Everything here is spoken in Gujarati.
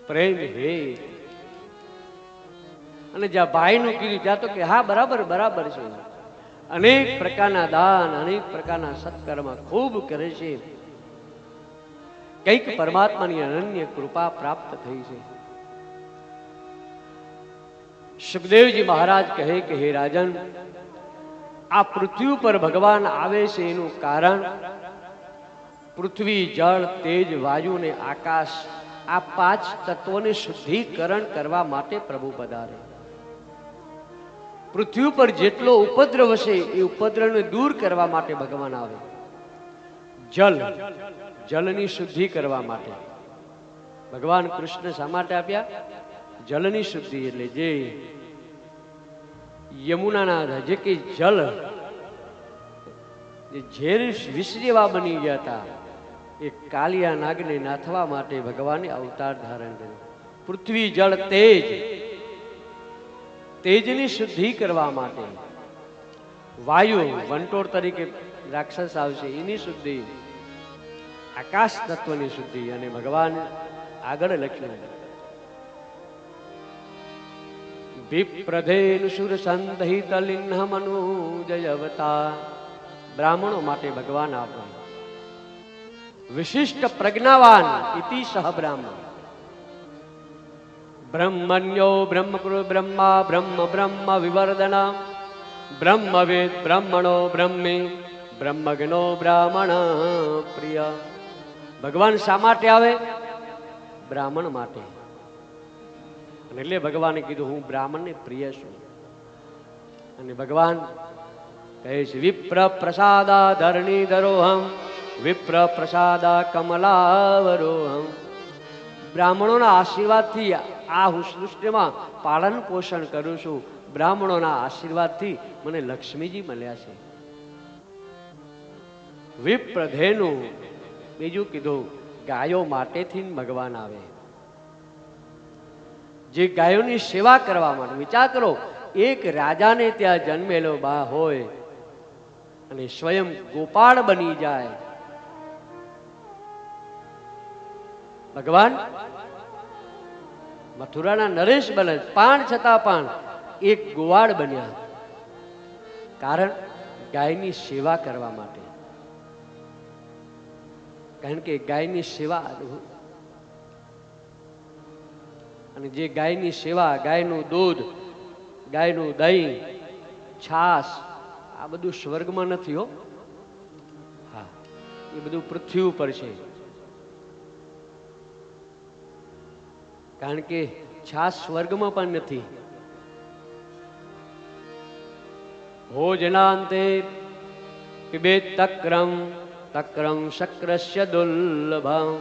પ્રેમ હે. અને જ્યાં ભાઈનું કીધું ત્યાં તો કે હા બરાબર બરાબર છે. અનેક પ્રકારના દાન, અનેક પ્રકારના સત્કર્મ ખૂબ કરે છે. કઈક પરમાત્માની અનન્ય કૃપા પ્રાપ્ત થઈ છે. સુખદેવજી મહારાજ કહે કે હે રાજન, આ પૃથ્વી ઉપર ભગવાન આવે છે એનું કારણ પૃથ્વી, જળ, તેજ, વાયુ ને આકાશ, આ પાંચ તત્વોને શુદ્ધિકરણ કરવા માટે પ્રભુ પધારે. પૃથ્વી ઉપર જેટલો ઉપદ્રવ છે એ ઉપદ્રવને દૂર કરવા માટે ભગવાન આવે. જલ, જલની શુદ્ધિ કરવા માટે ભગવાન કૃષ્ણ શા માટે આપ્યા? જલની શુદ્ધિ. એટલે જે યમુનાના જે કે જલ જે ઝેર વિષ જેવા બની ગયા હતા એ કાલિયા નાગને નાથવા માટે ભગવાને અવતાર ધારણ કર્યો. પૃથ્વી, જળ, તેજ, તેજની શુદ્ધિ કરવા માટે. વાયુ, વંટોળ તરીકે રાક્ષસ આવશે એની શુદ્ધિ. આકાશ તત્વની શુદ્ધિ. અને ભગવાન આગળ લખ્યું વિપ્રધેન સુર સંહિત લિન્હ મનુજયવતા. બ્રાહ્મણો માટે ભગવાન આપે. વિશિષ્ટ પ્રજ્ઞાવાન ઇતિ સહ બ્રાહ્મણ. બ્રહ્મણ્યો બ્રહ્મકૃ બ્રહ્મા બ્રહ્મ બ્રહ્મ વિવર્ધના બ્રહ્મવેદ બ્રહ્મણો બ્રહ્મી બ્રહ્મજ્ઞો બ્રાહ્મણ પ્રિય. ભગવાન શા માટે આવે? બ્રાહ્મણ માટે. એટલે ભગવાને કીધું હું બ્રાહ્મણને પ્રિય છું. અને ભગવાન કહે છે વિપ્ર પ્રસાદા ધરણી ધરોહમ વિપ્ર પ્રસાદા કમલાવરોહમ. બ્રાહ્મણોના આશીર્વાદથી આ હું સૃષ્ટિમાં પાલન પોષણ કરું છું. બ્રાહ્મણોના આશીર્વાદથી મને લક્ષ્મીજી મળ્યા છે. વિપ્રધેનું. બીજું કીધું ગાયો માટેથી ભગવાન આવે. જે ગાયોની સેવા કરવા માટે. વિચાર કરો, એક રાજાને ત્યાં જન્મેલો બા હોય અને સ્વયં ગોપાળ બની જાય. ભગવાન મથુરાના નરેશ બને પાન છતાં પણ એક ગોવાળ બન્યા. કારણ ગાયની સેવા કરવા માટે. કારણ કે ગાયની સેવા અને જે ગાયની સેવા, ગાયનું દૂધ, ગાયનું દહીં, છાશ, આ બધું સ્વર્ગમાં નથી હો. હા, એ બધું પૃથ્વી ઉપર છે. કારણ કે છાશ સ્વર્ગમાં પણ નથી. ભોજનાંતે પિબેત તક્રમ તક્રમ શક્રસ્ય દુર્લભમ.